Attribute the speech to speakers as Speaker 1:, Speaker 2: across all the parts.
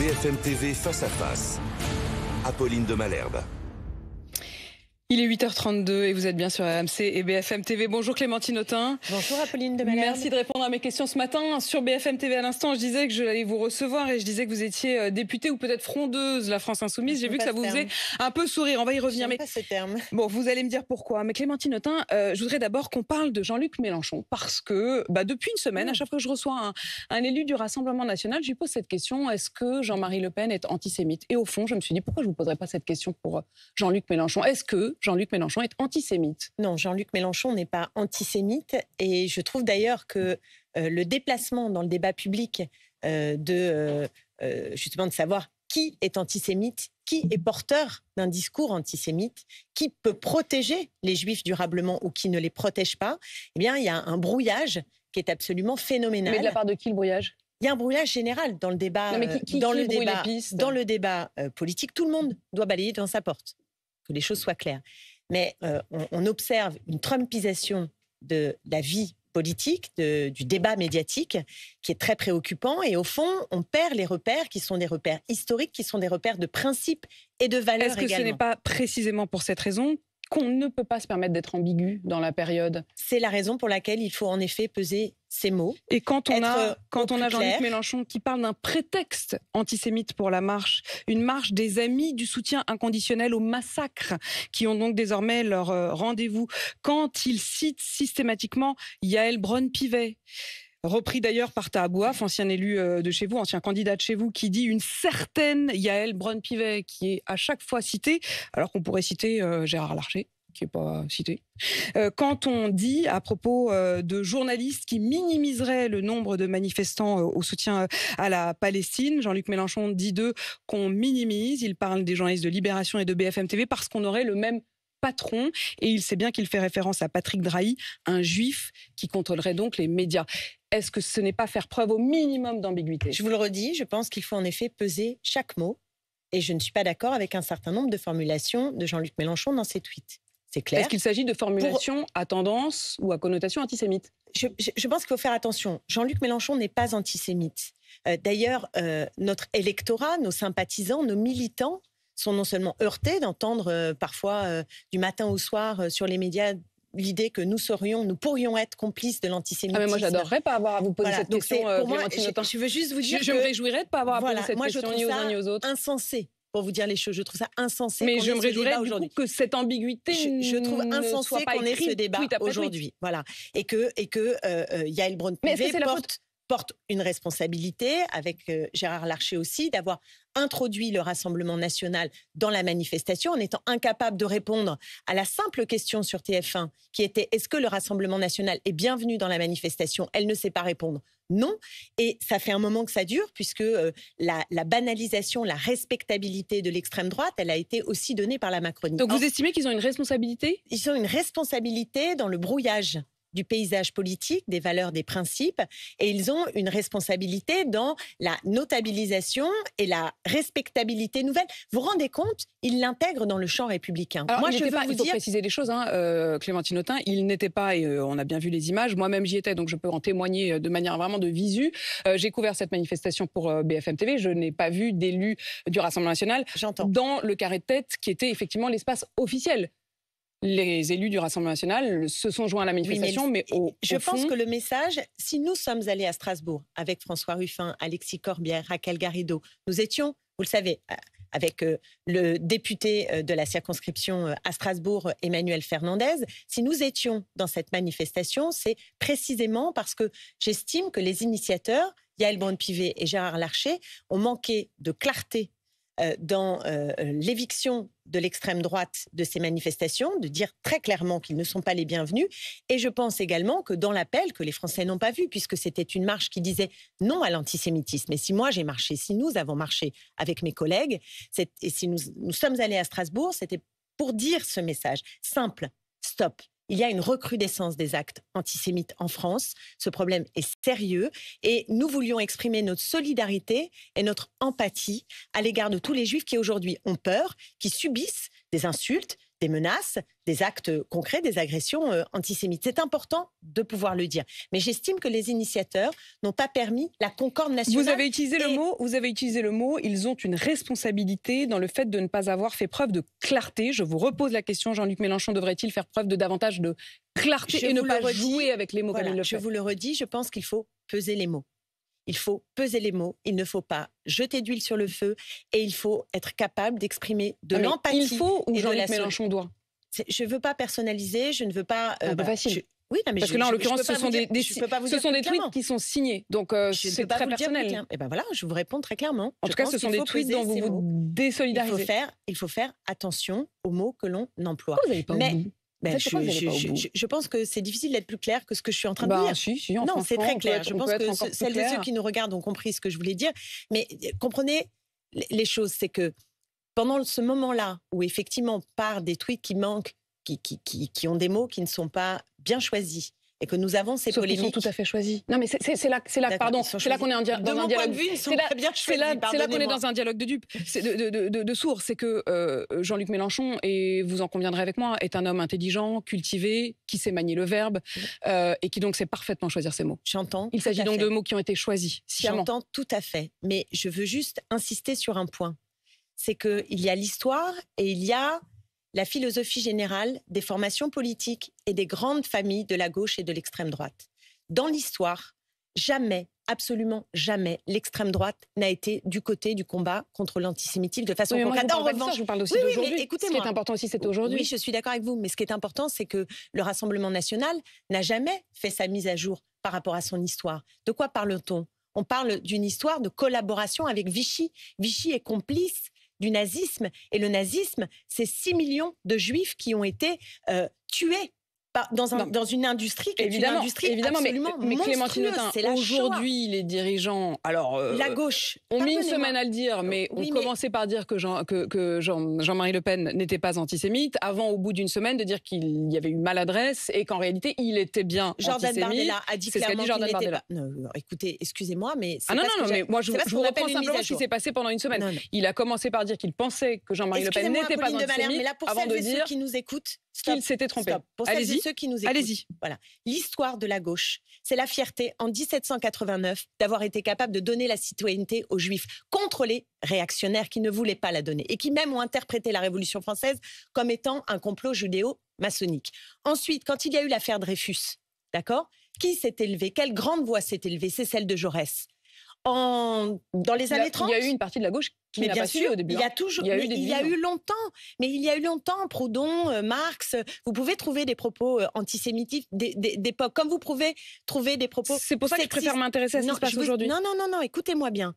Speaker 1: BFM TV face à face. Apolline de Malherbe.
Speaker 2: Il est 8h32 et vous êtes bien sur RMC et BFM TV. Bonjour Clémentine Autain.
Speaker 3: Bonjour Apolline de Malherbe.
Speaker 2: Merci de répondre à mes questions ce matin. Sur BFM TV à l'instant, je disais que j'allais vous recevoir et je disais que vous étiez députée ou peut-être frondeuse La France Insoumise. J'ai vu que ça vous faisait un peu sourire. On va y revenir.
Speaker 3: Mais pas ce terme.
Speaker 2: Bon, vous allez me dire pourquoi. Mais Clémentine Autain, je voudrais d'abord qu'on parle de Jean-Luc Mélenchon parce que depuis une semaine, à chaque fois que je reçois un élu du Rassemblement national, je lui pose cette question: est-ce que Jean-Marie Le Pen est antisémite? Et au fond, je me suis dit pourquoi je vous poserais pas cette question pour Jean-Luc Mélenchon? Est-ce que Jean-Luc Mélenchon est antisémite?
Speaker 3: Non, Jean-Luc Mélenchon n'est pas antisémite et je trouve d'ailleurs que le déplacement dans le débat public justement de savoir qui est antisémite, qui est porteur d'un discours antisémite, qui peut protéger les Juifs durablement ou qui ne les protège pas, eh bien, il y a un brouillage qui est absolument phénoménal.
Speaker 2: Mais de la part de qui le brouillage?
Speaker 3: Il y a un brouillage général dans le débat, dans le débat politique. Tout le monde doit balayer devant sa porte, que les choses soient claires. Mais on observe une trumpisation de la vie politique, du débat médiatique, qui est très préoccupant. Et au fond, on perd les repères qui sont des repères historiques, qui sont des repères de principes et de valeurs également.
Speaker 2: Est-ce que ce n'est pas précisément pour cette raison qu'on ne peut pas se permettre d'être ambigu dans la période? C'est
Speaker 3: la raison pour laquelle il faut en effet peser ces mots.
Speaker 2: Et quand on a Jean-Luc Mélenchon qui parle d'un prétexte antisémite pour la marche, une marche des amis du soutien inconditionnel au massacre, qui ont donc désormais leur rendez-vous, quand il cite systématiquement Yaël Braun-Pivet, repris d'ailleurs par Taha Bouaf, ancien élu de chez vous, ancien candidat de chez vous, qui dit une certaine Yaël Braun-Pivet, qui est à chaque fois citée, alors qu'on pourrait citer Gérard Larcher, qui n'est pas cité. Quand on dit à propos de journalistes qui minimiseraient le nombre de manifestants au soutien à la Palestine, Jean-Luc Mélenchon dit d'eux qu'on minimise. Il parle des journalistes de Libération et de BFM TV parce qu'on aurait le même patron, et il sait bien qu'il fait référence à Patrick Drahi, un juif qui contrôlerait donc les médias. Est-ce que ce n'est pas faire preuve au minimum d'ambiguïté?
Speaker 3: Je vous le redis, je pense qu'il faut en effet peser chaque mot, et je ne suis pas d'accord avec un certain nombre de formulations de Jean-Luc Mélenchon dans ses tweets. C'est clair.
Speaker 2: Est-ce qu'il s'agit de formulations à tendance ou à connotation antisémite?
Speaker 3: Je pense qu'il faut faire attention. Jean-Luc Mélenchon n'est pas antisémite. D'ailleurs, notre électorat, nos sympathisants, nos militants sont non seulement heurtés d'entendre parfois du matin au soir sur les médias l'idée que nous pourrions être complices de l'antisémitisme.
Speaker 2: Mais moi, j'adorerais pas avoir à vous poser cette question.
Speaker 3: Pour moi, je veux juste vous dire
Speaker 2: je me réjouirais de pas avoir à poser cette
Speaker 3: moi,
Speaker 2: question ni aux uns ni aux autres.
Speaker 3: Insensé. Pour vous dire les choses, je trouve ça insensé.
Speaker 2: Mais je me réjouirais aujourd'hui que cette ambiguïté
Speaker 3: je trouve insensé qu'on ait ce débat aujourd'hui. Voilà. Et que Yaël Braun-Pivet porte une responsabilité, avec Gérard Larcher aussi, d'avoir introduit le Rassemblement national dans la manifestation en étant incapable de répondre à la simple question sur TF1 qui était: est-ce que le Rassemblement national est bienvenu dans la manifestation? Elle ne sait pas répondre. Non. Et ça fait un moment que ça dure, puisque la banalisation, la respectabilité de l'extrême droite, elle a été aussi donnée par la Macronie.
Speaker 2: Donc vous estimez qu'ils ont une responsabilité?
Speaker 3: Ils ont une responsabilité dans le brouillage du paysage politique, des valeurs, des principes, et ils ont une responsabilité dans la notabilisation et la respectabilité nouvelle. Vous vous rendez compte? Ils l'intègrent dans le champ républicain.
Speaker 2: Alors, il faut préciser les choses, Clémentine Autain, il n'était pas, et on a bien vu les images, moi-même j'y étais, donc je peux en témoigner de manière vraiment de visu. J'ai couvert cette manifestation pour BFM TV, je n'ai pas vu d'élus du Rassemblement national dans le carré de tête qui était effectivement l'espace officiel. Les élus du Rassemblement national se sont joints à la manifestation, mais
Speaker 3: je pense que le message, si nous sommes allés à Strasbourg avec François Ruffin, Alexis Corbière, Raquel Garrido, nous étions, vous le savez, avec le député de la circonscription à Strasbourg, Emmanuel Fernandez, si nous étions dans cette manifestation, c'est précisément parce que j'estime que les initiateurs, Yaël Braun-Pivet et Gérard Larcher, ont manqué de clarté dans l'éviction de l'extrême droite de ces manifestations, de dire très clairement qu'ils ne sont pas les bienvenus. Et je pense également que dans l'appel, que les Français n'ont pas vu, puisque c'était une marche qui disait non à l'antisémitisme. Et si moi j'ai marché, si nous avons marché avec mes collègues, et si nous sommes allés à Strasbourg, c'était pour dire ce message simple: stop. Il y a une recrudescence des actes antisémites en France. Ce problème est sérieux et nous voulions exprimer notre solidarité et notre empathie à l'égard de tous les Juifs qui aujourd'hui ont peur, qui subissent des insultes, des menaces, des actes concrets, des agressions antisémites. C'est important de pouvoir le dire. Mais j'estime que les initiateurs n'ont pas permis la concorde nationale.
Speaker 2: Vous avez utilisé le mot, ils ont une responsabilité dans le fait de ne pas avoir fait preuve de clarté. Je vous repose la question, Jean-Luc Mélenchon devrait-il faire preuve de davantage de clarté et ne pas jouer avec les mots comme il le fait?
Speaker 3: Je vous le redis, je pense qu'il faut peser les mots. Il faut peser les mots, il ne faut pas jeter d'huile sur le feu et il faut être capable d'exprimer de l'empathie.
Speaker 2: Il faut ou Jean-Luc Mélenchon doit?
Speaker 3: Je ne veux pas personnaliser, je ne veux pas...
Speaker 2: un peu facile.
Speaker 3: Oui, non, mais
Speaker 2: parce que là, en l'occurrence, ce sont des tweets qui sont signés, donc c'est très personnel.
Speaker 3: Et ben voilà, je vous réponds très clairement.
Speaker 2: En tout cas, ce sont des tweets dont vous vous désolidarisez.
Speaker 3: Il faut faire attention aux mots que l'on emploie.
Speaker 2: Pourquoi vous n'allez pas au bout?
Speaker 3: Je pense que c'est difficile d'être plus clair que ce que je suis en train de dire.
Speaker 2: Si,
Speaker 3: non, c'est très clair. Je pense que celles et ceux qui nous regardent ont compris ce que je voulais dire. Mais comprenez les choses, c'est que pendant ce moment-là où effectivement par des tweets qui manquent, qui ont des mots qui ne sont pas bien choisis, et que nous avons ces polémiques.
Speaker 2: Ils sont tout à fait choisis. Non, mais c'est là qu'on est dans un dialogue. C'est là qu'on est dans un dialogue de dupes, de sourds. C'est que Jean-Luc Mélenchon, et vous en conviendrez avec moi, est un homme intelligent, cultivé, qui sait manier le verbe, et qui donc sait parfaitement choisir ses mots.
Speaker 3: J'entends.
Speaker 2: Il s'agit donc de mots qui ont été choisis sciemment.
Speaker 3: J'entends tout à fait. Mais je veux juste insister sur un point. C'est qu'il y a l'histoire et il y a la philosophie générale des formations politiques et des grandes familles de la gauche et de l'extrême droite. Dans l'histoire, jamais, absolument jamais, l'extrême droite n'a été du côté du combat contre l'antisémitisme de façon concrète.
Speaker 2: En revanche, je vous parle aussi d'aujourd'hui.
Speaker 3: Écoutez-moi.
Speaker 2: Ce qui est important aussi, c'est aujourd'hui.
Speaker 3: Oui, je suis d'accord avec vous, mais ce qui est important, c'est que le Rassemblement national n'a jamais fait sa mise à jour par rapport à son histoire. De quoi parle-t-on? On parle d'une histoire de collaboration avec Vichy. Vichy est complice du nazisme. Et le nazisme, c'est 6 millions de juifs qui ont été tués dans une industrie qui est une industrie absolument
Speaker 2: mais Clémentine
Speaker 3: monstrueuse.
Speaker 2: Autain, aujourd'hui, les dirigeants,
Speaker 3: la gauche,
Speaker 2: ont mis une semaine à le dire, mais ont commencé par dire que Jean-Marie Le Pen n'était pas antisémite, avant, au bout d'une semaine, de dire qu'il y avait eu maladresse et qu'en réalité, il était bien
Speaker 3: Jordan
Speaker 2: antisémite.
Speaker 3: Bardella a dit clairement qu'il n'était pas... Non, écoutez, excusez-moi, mais...
Speaker 2: mais moi, je vous reprends simplement ce qui s'est passé pendant une semaine.
Speaker 3: Non.
Speaker 2: Il a commencé par dire qu'il pensait que Jean-Marie Le Pen n'était pas antisémite, avant de dire
Speaker 3: qui nous écoutent,
Speaker 2: qu'il s'était trompé.
Speaker 3: Allez-y. Ceux qui nous écoutent.
Speaker 2: Allez-y.
Speaker 3: Voilà. L'histoire de la gauche, c'est la fierté en 1789 d'avoir été capable de donner la citoyenneté aux Juifs contre les réactionnaires qui ne voulaient pas la donner et qui même ont interprété la Révolution française comme étant un complot judéo-maçonnique. Ensuite, quand il y a eu l'affaire Dreyfus, d'accord, qui s'est élevé? Quelle grande voix s'est élevée? C'est celle de Jaurès. Dans les années 30.
Speaker 2: Il y a eu une partie de la gauche qui n'a pas su au début.
Speaker 3: Il y a eu longtemps, Proudhon, Marx. Vous pouvez trouver des propos antisémites d'époque, comme vous pouvez trouver des propos.
Speaker 2: C'est pour ça que je préfère m'intéresser à ce qui se passe aujourd'hui.
Speaker 3: Non, écoutez-moi bien.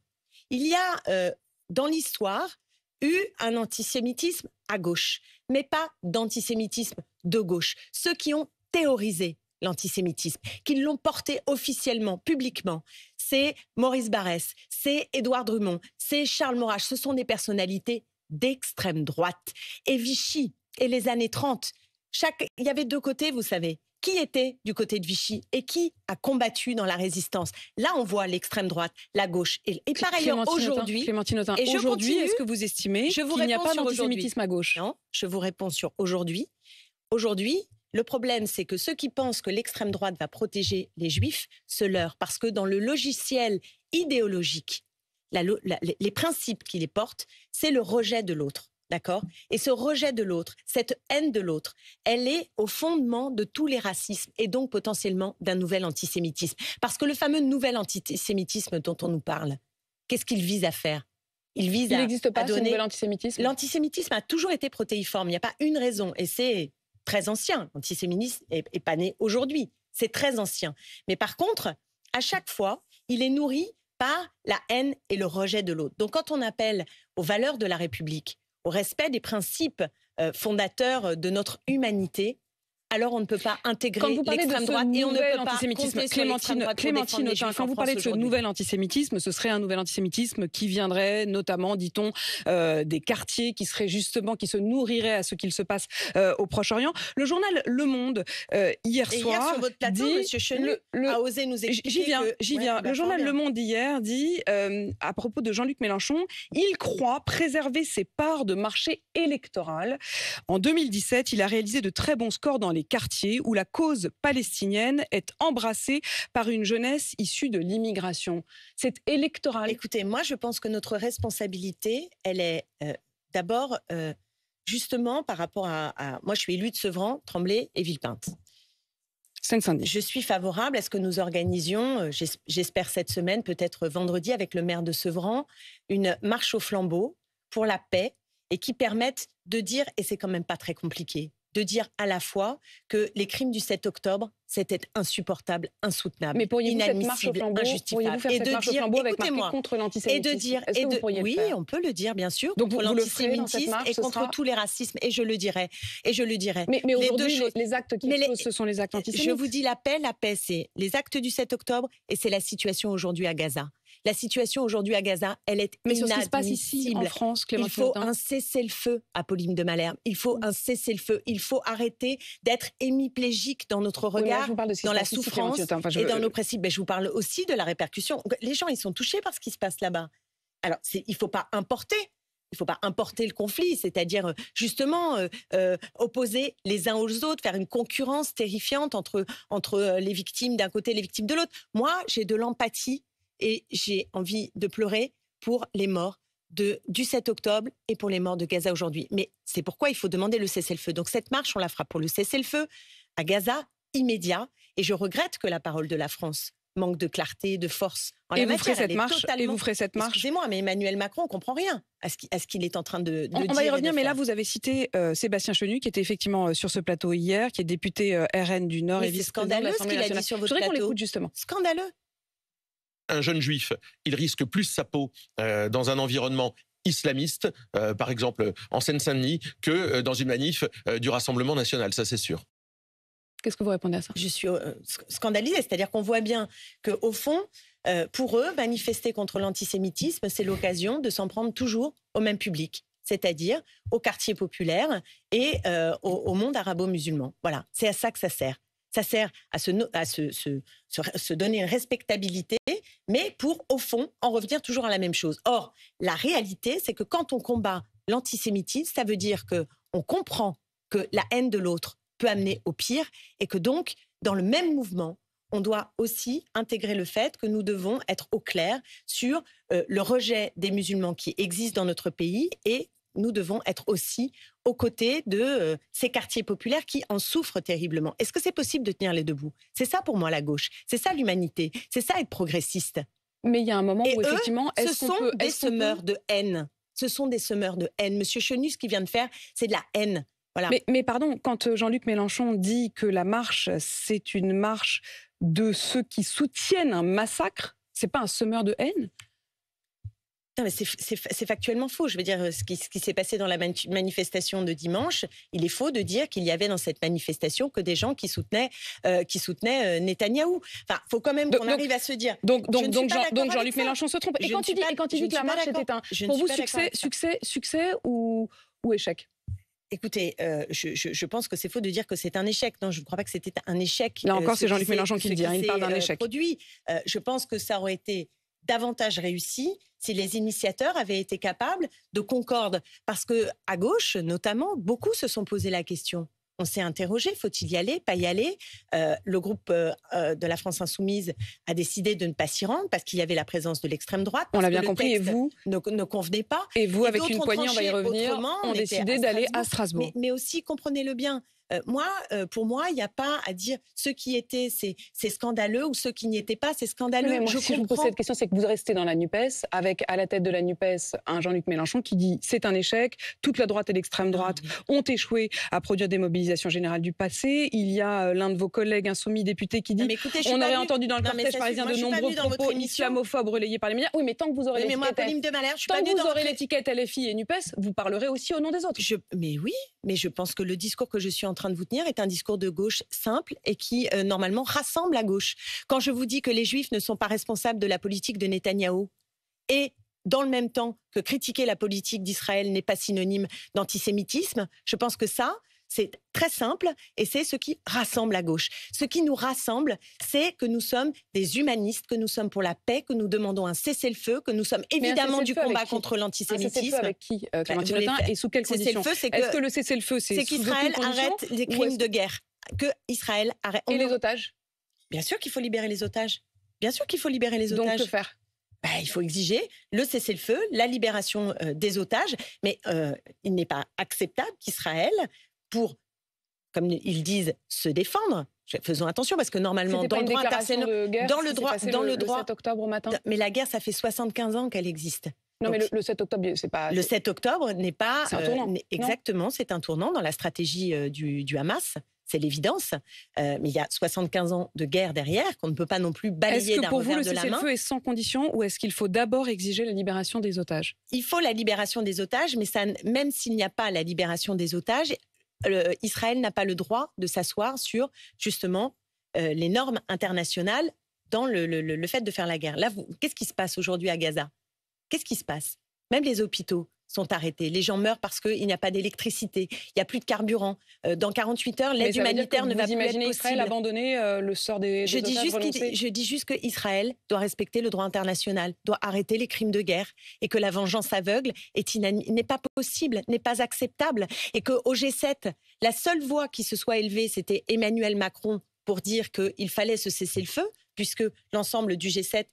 Speaker 3: Il y a dans l'histoire eu un antisémitisme à gauche, mais pas d'antisémitisme de gauche. Ceux qui ont théorisé l'antisémitisme, qui l'ont porté officiellement, publiquement, c'est Maurice Barrès, c'est Édouard Drumont, c'est Charles Maurras. Ce sont des personnalités d'extrême droite. Et Vichy, et les années 30, il y avait deux côtés, vous savez. Qui était du côté de Vichy et qui a combattu dans la résistance? Là, on voit l'extrême droite, la gauche. Et par ailleurs, aujourd'hui...
Speaker 2: Clémentine Autain, aujourd'hui, est-ce que vous estimez qu'il n'y a pas d'antisémitisme à gauche?
Speaker 3: Non, je vous réponds sur aujourd'hui. Aujourd'hui, le problème, c'est que ceux qui pensent que l'extrême droite va protéger les Juifs se leurrent, parce que dans le logiciel idéologique, les principes qui les portent, c'est le rejet de l'autre. D'accord? Et ce rejet de l'autre, cette haine de l'autre, elle est au fondement de tous les racismes et donc potentiellement d'un nouvel antisémitisme. Parce que le fameux nouvel antisémitisme dont on nous parle, qu'est-ce qu'il vise à faire? Il
Speaker 2: n'existe pas
Speaker 3: à donner...
Speaker 2: ce nouvel antisémitisme.
Speaker 3: L'antisémitisme a toujours été protéiforme. Il n'y a pas une raison. Et c'est très ancien. L'antisémitisme n'est pas né aujourd'hui. C'est très ancien. Mais par contre, à chaque fois, il est nourri par la haine et le rejet de l'autre. Donc quand on appelle aux valeurs de la République, au respect des principes fondateurs de notre humanité, alors on ne peut pas intégrer l'extrême droite et on ne peut pas compter sur l'extrême droite.
Speaker 2: Clémentine Autain, quand vous parlez de ce nouvel antisémitisme, ce serait un nouvel antisémitisme qui viendrait notamment, dit-on, des quartiers qui seraient justement, qui se nourriraient à ce qu'il se passe au Proche-Orient. Le journal Le Monde, hier soir,
Speaker 3: sur votre plateau, M. Chenu a osé nous expliquer.
Speaker 2: J'y viens. Le journal Le Monde d'hier dit, à propos de Jean-Luc Mélenchon, il croit préserver ses parts de marché électoral. En 2017, il a réalisé de très bons scores dans les quartiers où la cause palestinienne est embrassée par une jeunesse issue de l'immigration. C'est électoral.
Speaker 3: Écoutez, moi je pense que notre responsabilité, elle est d'abord justement par rapport à... Moi je suis élue de Sevran, Tremblay et Villepinte.
Speaker 2: Seine-Saint-Denis.
Speaker 3: Je suis favorable à ce que nous organisions, j'espère cette semaine, peut-être vendredi, avec le maire de Sevran, une marche au flambeau pour la paix et qui permette de dire, et c'est quand même pas très compliqué, de dire à la fois que les crimes du 7 octobre, c'était insupportable, insoutenable, inadmissible, injustifiable.
Speaker 2: Et de dire, écoutez-moi,
Speaker 3: contre l'antisémitisme. Et de dire, oui, on peut le dire, bien sûr,
Speaker 2: donc
Speaker 3: contre l'antisémitisme et contre tous les racismes. Et je le dirai. Et je le dirai.
Speaker 2: Mais aujourd'hui, les actes qui explosent, ce sont les actes antisémites.
Speaker 3: Je vous dis la paix, c'est les actes du 7 octobre et c'est la situation aujourd'hui à Gaza. La situation aujourd'hui à Gaza, elle est inadmissible.
Speaker 2: Sur ce qui se passe ici, en France,
Speaker 3: il faut un cessez-le-feu, Apolline de Malherbe. Il faut un cessez-le-feu. Il faut arrêter d'être hémiplégique dans notre regard, dans la souffrance et dans nos principes. Mais je vous parle aussi de la répercussion. Les gens, ils sont touchés par ce qui se passe là-bas. Alors, il ne faut pas importer. Il ne faut pas importer le conflit, c'est-à-dire justement opposer les uns aux autres, faire une concurrence terrifiante entre les victimes d'un côté et les victimes de l'autre. Moi, j'ai de l'empathie et j'ai envie de pleurer pour les morts du 7 octobre et pour les morts de Gaza aujourd'hui. Mais c'est pourquoi il faut demander le cessez-le-feu. Donc cette marche, on la fera pour le cessez-le-feu à Gaza, immédiat. Et je regrette que la parole de la France manque de clarté, de force en la matière.
Speaker 2: Et vous ferez cette marche.
Speaker 3: Excusez-moi, mais Emmanuel Macron ne comprend rien à ce qu'il est en train de dire.
Speaker 2: On va y revenir, mais là, vous avez cité Sébastien Chenu, qui était effectivement sur ce plateau hier, qui est député RN du Nord et vice-président de l'Assemblée nationale.
Speaker 3: C'est scandaleux ce qu'il a dit sur votre plateau.
Speaker 2: Je voudrais qu'on l'écoute justement.
Speaker 3: Scandaleux.
Speaker 4: Un jeune juif, il risque plus sa peau dans un environnement islamiste, par exemple en Seine-Saint-Denis, que dans une manif du Rassemblement national, ça c'est sûr.
Speaker 2: Qu'est-ce que vous répondez à ça?
Speaker 3: Je suis scandalisée, c'est-à-dire qu'on voit bien qu'au fond, pour eux, manifester contre l'antisémitisme, c'est l'occasion de s'en prendre toujours au même public, c'est-à-dire aux quartiers populaires et au monde arabo-musulman. Voilà, c'est à ça que ça sert. Ça sert à se donner une respectabilité, mais pour, au fond, en revenir toujours à la même chose. Or, la réalité, c'est que quand on combat l'antisémitisme, ça veut dire qu'on comprend que la haine de l'autre peut amener au pire et que donc, dans le même mouvement, on doit aussi intégrer le fait que nous devons être au clair sur le rejet des musulmans qui existent dans notre pays et nous devons être aussi aux côtés de ces quartiers populaires qui en souffrent terriblement. Est-ce que c'est possible de tenir les deux bouts? C'est ça pour moi la gauche, c'est ça l'humanité, c'est ça être progressiste.
Speaker 2: Mais il y a un moment où effectivement...
Speaker 3: ce sont des semeurs de haine. Ce sont des semeurs de haine. Monsieur Chenu, ce qu'il vient de faire, c'est de la haine. Voilà.
Speaker 2: Mais pardon, quand Jean-Luc Mélenchon dit que la marche, c'est une marche de ceux qui soutiennent un massacre, c'est pas un semeur de haine?
Speaker 3: Non, mais c'est factuellement faux. Je veux dire, ce qui s'est passé dans la manifestation de dimanche, il est faux de dire qu'il y avait dans cette manifestation que des gens qui soutenaient Netanyahou. Enfin, faut quand même qu'on arrive à se dire.
Speaker 2: Donc Jean-Luc Mélenchon se trompe. Et quand il dit que la marche était pour vous succès ou échec?
Speaker 3: Écoutez, je pense que c'est faux de dire que c'est un échec. Non, je ne crois pas que c'était un échec.
Speaker 2: Là encore, c'est Jean-Luc Mélenchon qui le dit. Il parle d'un échec.
Speaker 3: Je pense que ça aurait été davantage réussi si les initiateurs avaient été capables de concorde. Parce qu'à gauche, notamment, beaucoup se sont posé la question. On s'est interrogé, faut-il y aller, pas y aller? Le groupe de la France Insoumise a décidé de ne pas s'y rendre parce qu'il y avait la présence de l'extrême droite.
Speaker 2: On l'a bien compris, et vous
Speaker 3: ne convenait pas.
Speaker 2: Et vous, avec une poignée, on va y revenir, ont décidé d'aller à Strasbourg.
Speaker 3: Mais aussi, comprenez-le bien, pour moi, il n'y a pas à dire ceux qui étaient, c'est scandaleux, ou ceux qui n'y étaient pas, c'est scandaleux.
Speaker 2: Mais moi, si je vous pose cette question, c'est que vous restez dans la NUPES, avec à la tête de la NUPES un Jean-Luc Mélenchon qui dit c'est un échec, toute la droite et l'extrême droite ont échoué à produire des mobilisations générales du passé. Il y a l'un de vos collègues insoumis députés qui dit on aurait entendu dans le cortège parisien de nombreux propos islamophobes relayés par les médias. Oui, mais tant que vous aurez l'étiquette LFI et NUPES, vous parlerez aussi au nom des autres.
Speaker 3: Mais oui, mais je pense que le discours que je suis en train de vous tenir est un discours de gauche simple et qui, normalement, rassemble la gauche. Quand je vous dis que les Juifs ne sont pas responsables de la politique de Netanyahou et dans le même temps que critiquer la politique d'Israël n'est pas synonyme d'antisémitisme, je pense que ça, c'est très simple et c'est ce qui rassemble la gauche. Ce qui nous rassemble, c'est que nous sommes des humanistes, que nous sommes pour la paix, que nous demandons un cessez-le-feu, que nous sommes évidemment du combat contre l'antisémitisme.
Speaker 2: Un cessez-le-feu avec qui, Clémentine Autain, et sous quelles conditions? Est-ce que le cessez-le-feu, c'est
Speaker 3: qu'Israël arrête les crimes de guerre, que Israël arrête...
Speaker 2: Et les otages?
Speaker 3: Bien sûr qu'il faut libérer les otages. Bien sûr qu'il faut libérer les otages.
Speaker 2: Donc, que faire?
Speaker 3: Il faut exiger le cessez-le-feu, la libération des otages, mais il n'est pas acceptable qu'Israël, pour, comme ils disent, se défendre. Faisons attention parce que normalement, dans le droit international, dans le droit,
Speaker 2: 7 octobre au matin.
Speaker 3: Mais la guerre, ça fait 75 ans qu'elle existe.
Speaker 2: Non, donc, mais le 7 octobre, c'est pas.
Speaker 3: Le 7 octobre n'est pas.
Speaker 2: C'est un tournant.
Speaker 3: Exactement, c'est un tournant dans la stratégie du Hamas. C'est l'évidence. Mais il y a 75 ans de guerre derrière qu'on ne peut pas non plus balayer d'un revers de la main. Est-ce que pour vous, le cessez-le-feu
Speaker 2: est sans condition ou est-ce qu'il faut d'abord exiger la libération des otages?
Speaker 3: Il faut la libération des otages, mais ça, même s'il n'y a pas la libération des otages, Israël n'a pas le droit de s'asseoir sur, justement, les normes internationales dans le fait de faire la guerre. Là, qu'est-ce qui se passe aujourd'hui à Gaza? Qu'est-ce qui se passe? Même les hôpitaux sont arrêtés. Les gens meurent parce qu'il n'y a pas d'électricité. Il n'y a plus de carburant. Dans 48 heures, l'aide humanitaire ne va plus être possible.
Speaker 2: Israël abandonner le sort des otages?
Speaker 3: Je dis juste qu'Israël doit respecter le droit international, doit arrêter les crimes de guerre et que la vengeance aveugle n'est pas possible, n'est pas acceptable. Et qu'au G7, la seule voix qui se soit élevée, c'était Emmanuel Macron pour dire qu'il fallait se cesser le feu, puisque l'ensemble du G7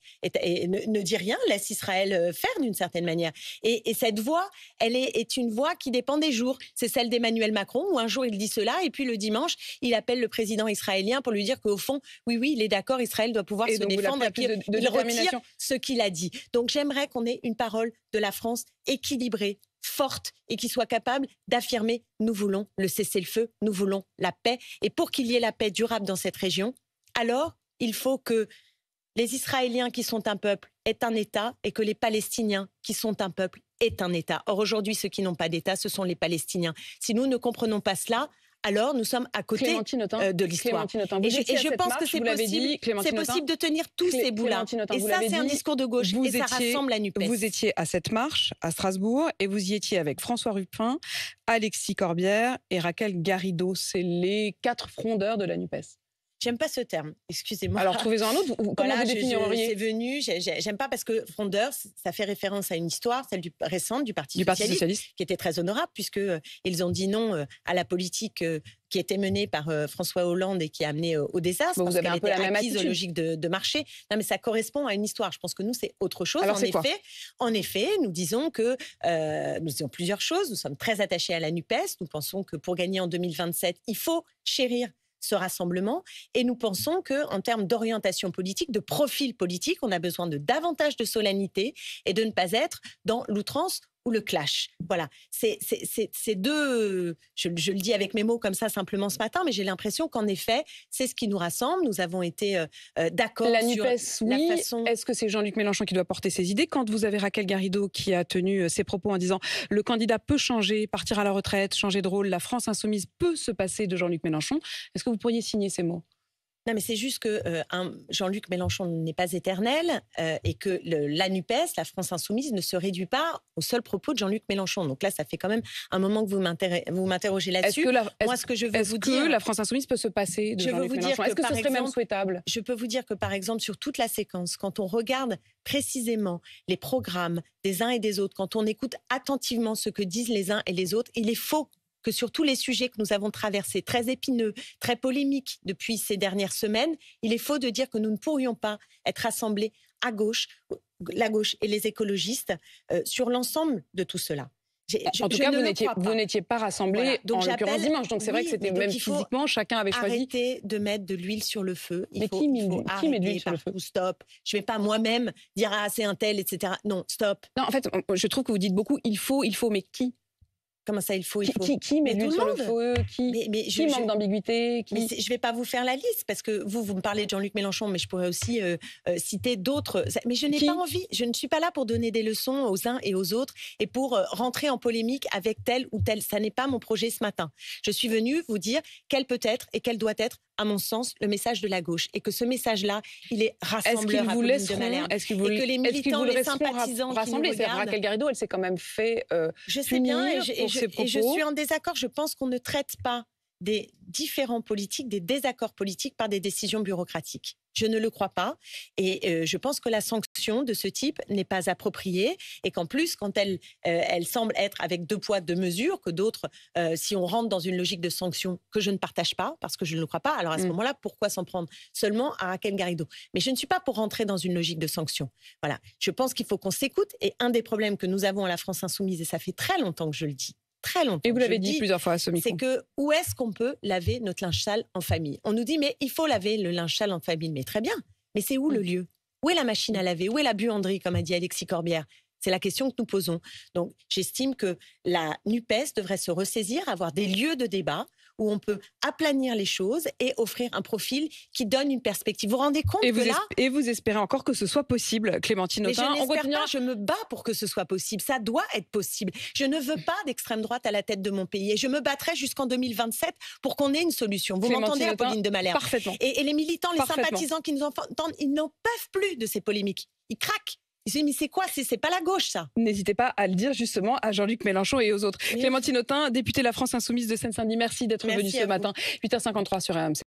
Speaker 3: ne dit rien, laisse Israël faire d'une certaine manière. Et cette voix, elle est une voix qui dépend des jours. C'est celle d'Emmanuel Macron, où un jour il dit cela, et puis le dimanche, il appelle le président israélien pour lui dire qu'au fond, oui, il est d'accord, Israël doit pouvoir se défendre, et puis il retire ce qu'il a dit. Donc j'aimerais qu'on ait une parole de la France équilibrée, forte, et qui soit capable d'affirmer « nous voulons le cessez-le-feu, nous voulons la paix ». Et pour qu'il y ait la paix durable dans cette région, alors il faut que les Israéliens qui sont un peuple aient un État et que les Palestiniens qui sont un peuple aient un État. Or aujourd'hui, ceux qui n'ont pas d'État, ce sont les Palestiniens. Si nous ne comprenons pas cela, alors nous sommes à côté de l'histoire. Et je pense que c'est possible de tenir tous ces bouts-là. Et ça, c'est un discours de gauche. Et ça rassemble la NUPES.
Speaker 2: Vous étiez à cette marche à Strasbourg et vous y étiez avec François Ruffin, Alexis Corbière et Raquel Garrido. C'est les 4 frondeurs de la NUPES.
Speaker 3: J'aime pas ce terme, excusez-moi.
Speaker 2: Alors trouvez-en un autre. Comment vous définiriez?
Speaker 3: C'est venu, j'aime pas parce que frondeur, ça fait référence à une histoire, celle récente du Parti socialiste, qui était très honorable puisque ils ont dit non à la politique qui était menée par François Hollande et qui a amené au désastre.
Speaker 2: Vous avez un peu la même attitude.
Speaker 3: Logique de marché. Non, mais ça correspond à une histoire. Je pense que nous, c'est autre chose.
Speaker 2: Alors,
Speaker 3: en effet, nous disons que nous disons plusieurs choses. Nous sommes très attachés à la NUPES. Nous pensons que pour gagner en 2027, il faut chérir ce rassemblement, et nous pensons qu'en termes d'orientation politique, de profil politique, on a besoin de davantage de solennité et de ne pas être dans l'outrance ou le clash. Voilà, c'est deux... Je le dis avec mes mots comme ça simplement ce matin, mais j'ai l'impression qu'en effet, c'est ce qui nous rassemble. Nous avons été d'accord sur la façon...
Speaker 2: Est-ce que c'est Jean-Luc Mélenchon qui doit porter ses idées? Quand vous avez Raquel Garrido qui a tenu ses propos en disant « Le candidat peut changer, partir à la retraite, changer de rôle, la France insoumise peut se passer de Jean-Luc Mélenchon », est-ce que vous pourriez signer ces mots?
Speaker 3: Non, mais c'est juste que Jean-Luc Mélenchon n'est pas éternel et que la NUPES, la France Insoumise, ne se réduit pas aux seuls propos de Jean-Luc Mélenchon. Donc là, ça fait quand même un moment que vous m'interrogez là-dessus. Moi, ce que je veux vous dire...
Speaker 2: Est-ce que la France Insoumise peut se passer de Jean-Luc Mélenchon? Est-ce que ce serait même souhaitable?
Speaker 3: Je peux vous dire que, par exemple, sur toute la séquence, quand on regarde précisément les programmes des uns et des autres, quand on écoute attentivement ce que disent les uns et les autres, il est faux que sur tous les sujets que nous avons traversés, très épineux, très polémiques depuis ces dernières semaines, il est faux de dire que nous ne pourrions pas être rassemblés à gauche, la gauche et les écologistes, sur l'ensemble de tout cela.
Speaker 2: En tout cas, vous n'étiez pas rassemblés, voilà. En l'occurrence dimanche. Donc c'est vrai que c'était même physiquement, chacun avait choisi.
Speaker 3: Arrêter de mettre de l'huile sur le feu.
Speaker 2: Mais qui met de l'huile sur le feu?
Speaker 3: Stop. Je ne vais pas moi-même dire c'est un tel, etc. Non, stop.
Speaker 2: Non, en fait, je trouve que vous dites beaucoup il faut, mais qui?
Speaker 3: Comment ça, il faut
Speaker 2: Qui met
Speaker 3: Mais
Speaker 2: l'huile
Speaker 3: tout
Speaker 2: sur
Speaker 3: le
Speaker 2: le
Speaker 3: monde.
Speaker 2: feu? Qui manque d'ambiguïté?
Speaker 3: Mais je ne vais pas vous faire la liste, parce que vous me parlez de Jean-Luc Mélenchon, mais je pourrais aussi citer d'autres. Mais je n'ai pas envie, je ne suis pas là pour donner des leçons aux uns et aux autres et pour rentrer en polémique avec tel ou tel. Ça n'est pas mon projet ce matin. Je suis venue vous dire quel peut être et quel doit être, à mon sens, le message de la gauche. Et que ce message-là, il est rassembleur à Pauline de Malherbe.
Speaker 2: Et que les militants, les sympathisants
Speaker 3: rassembler,
Speaker 2: qui nous regardent... Raquel Garrido, elle s'est quand même fait
Speaker 3: je sais bien, et je suis en désaccord. Je pense qu'on ne traite pas des différents politiques, des désaccords politiques par des décisions bureaucratiques. Je ne le crois pas. Et je pense que la sanction de ce type n'est pas appropriée. Et qu'en plus, quand elle semble être avec 2 poids, 2 mesures, que d'autres, si on rentre dans une logique de sanction que je ne partage pas, parce que je ne le crois pas, alors à ce moment-là, pourquoi s'en prendre seulement à Raquel Garrido? Mais je ne suis pas pour rentrer dans une logique de sanction. Voilà. Je pense qu'il faut qu'on s'écoute. Et un des problèmes que nous avons à la France Insoumise, et ça fait très longtemps que je le dis, très longtemps.
Speaker 2: Et vous l'avez dit plusieurs fois à ce micro.
Speaker 3: C'est que où est-ce qu'on peut laver notre linge sale en famille? On nous dit mais il faut laver le linge sale en famille. Mais très bien. Mais c'est où le lieu? Où est la machine à laver? Où est la buanderie, comme a dit Alexis Corbière? C'est la question que nous posons. Donc j'estime que la NUPES devrait se ressaisir, avoir des lieux de débat où on peut aplanir les choses et offrir un profil qui donne une perspective. Vous vous rendez compte
Speaker 2: Et vous espérez encore que ce soit possible, Clémentine Autain?
Speaker 3: Mais je n'espère pas, je me bats pour que ce soit possible. Ça doit être possible. Je ne veux pas d'extrême droite à la tête de mon pays et je me battrai jusqu'en 2027 pour qu'on ait une solution. Vous m'entendez, Apolline de Malherbe?
Speaker 2: Parfaitement.
Speaker 3: Et les militants, les sympathisants qui nous entendent, ils n'en peuvent plus de ces polémiques. Ils craquent. Ils se disent, mais c'est quoi? C'est pas la gauche, ça.
Speaker 2: N'hésitez pas à le dire justement à Jean-Luc Mélenchon et aux autres. Clémentine Autain, députée de la France Insoumise de Seine-Saint-Denis, merci d'être venue ce matin. 8h53 sur RMC.